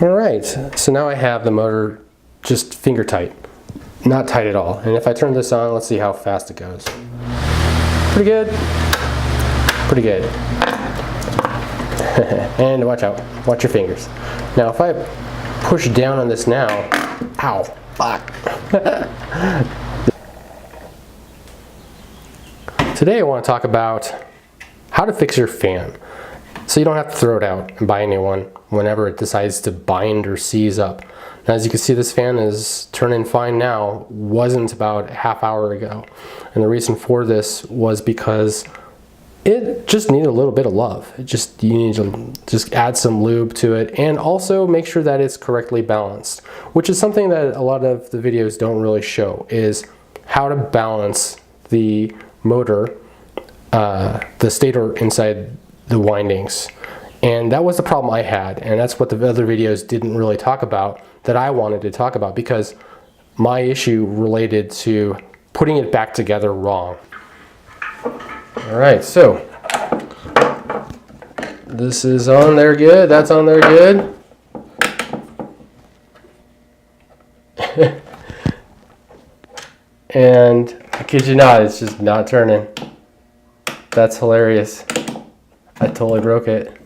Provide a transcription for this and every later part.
All right, so now I have the motor just finger tight, not tight at all. And if I turn this on, let's see how fast it goes. Pretty good, pretty good. And watch out, watch your fingers. Now if I push down on this now, ow, fuck. Today I want to talk about how to fix your fan, so you don't have to throw it out and buy a new one whenever it decides to bind or seize up. Now, as you can see, this fan is turning fine now, wasn't about a half hour ago. And the reason for this was because it just needed a little bit of love. You need to just add some lube to it, and also make sure that it's correctly balanced, which is something that a lot of the videos don't really show, is how to balance the motor, the stator inside the windings. And that was the problem I had, and that's what the other videos didn't really talk about that I wanted to talk about, because my issue related to putting it back together wrong. All right, so this is on there good, that's on there good. And I kid you not, it's just not turning. That's hilarious. I totally broke it.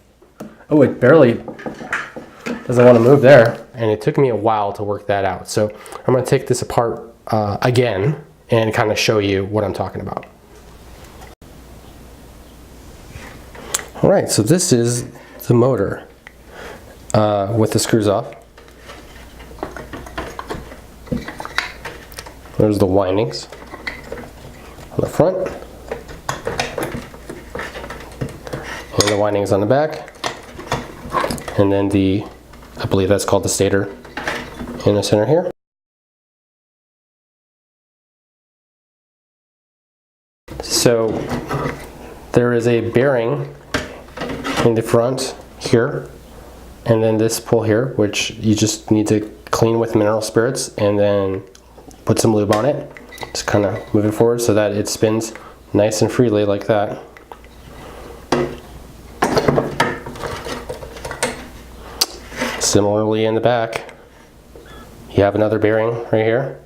Oh, it barely doesn't want to move there. And it took me a while to work that out. So I'm going to take this apart again and kind of show you what I'm talking about. All right, so this is the motor with the screws off. There's the windings on the front, and the windings on the back, and then I believe that's called the stator in the center here. So there is a bearing in the front here, and then this pull here, which you just need to clean with mineral spirits and then put some lube on it. Just kind of move it forward so that it spins nice and freely like that. Similarly in the back, you have another bearing right here.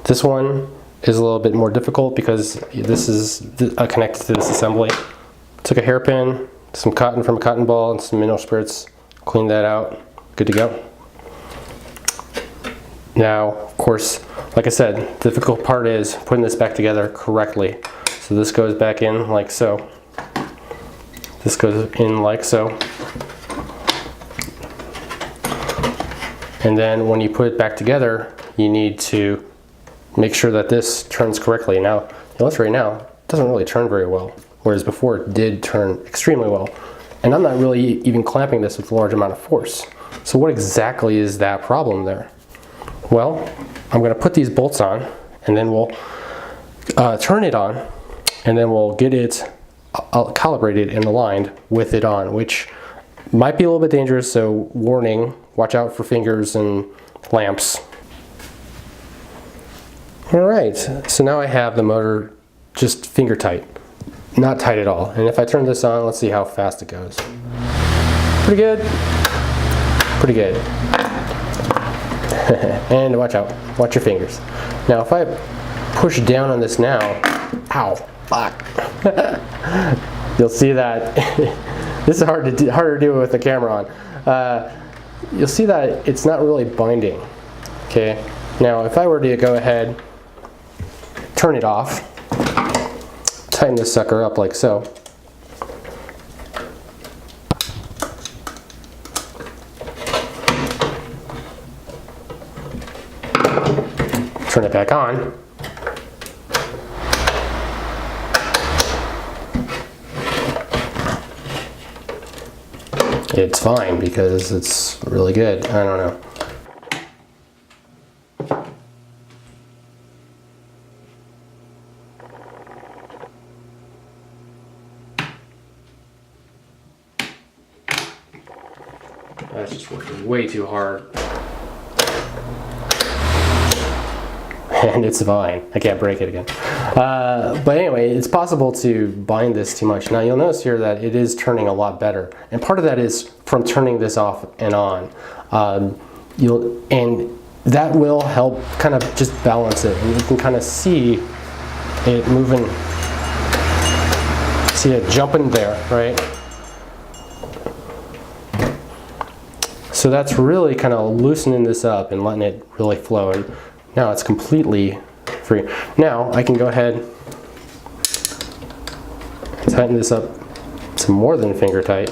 This one is a little bit more difficult because this is connected to this assembly. Took a hairpin, some cotton from a cotton ball, and some mineral spirits, cleaned that out, good to go. Now, of course, like I said, the difficult part is putting this back together correctly. So this goes back in like so. This goes in like so. And then when you put it back together, you need to make sure that this turns correctly. Now, notice right now, it doesn't really turn very well, whereas before it did turn extremely well. And I'm not really even clamping this with a large amount of force. So what exactly is that problem there? Well, I'm going to put these bolts on, and then we'll turn it on, and then we'll get it calibrated and aligned with it on, which might be a little bit dangerous, so warning, watch out for fingers and lamps. All right, so now I have the motor just finger tight, not tight at all. And if I turn this on, let's see how fast it goes. Pretty good, pretty good. And watch out, watch your fingers. Now if I push down on this now, ow, fuck. You'll see that, this is harder to do with the camera on. You'll see that it's not really binding, okay? Now if I were to go ahead, turn it off, tighten this sucker up like so. Turn it back on. It's fine because it's really good. I don't know. That's just working way too hard. and it's fine. I can't break it again. But anyway, it's possible to bind this too much. Now you'll notice here that it is turning a lot better. And part of that is from turning this off and on. And that will help kind of just balance it. And you can kind of see it moving, see it jumping there, right? So that's really kind of loosening this up and letting it really flow. And now it's completely free. Now I can go ahead and tighten this up some more than finger tight.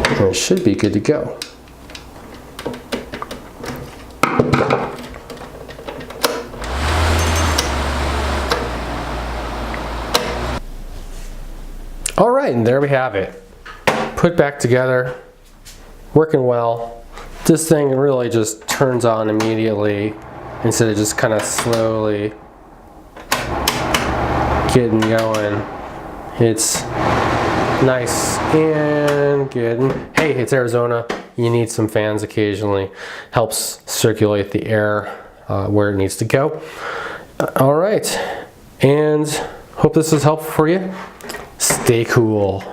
And it should be good to go. All right, and there we have it. Put back together, working well. This thing really just turns on immediately instead of just kind of slowly getting going. It's nice and good. And hey, it's Arizona. You need some fans occasionally. Helps circulate the air where it needs to go. All right, and hope this was helpful for you. Stay cool.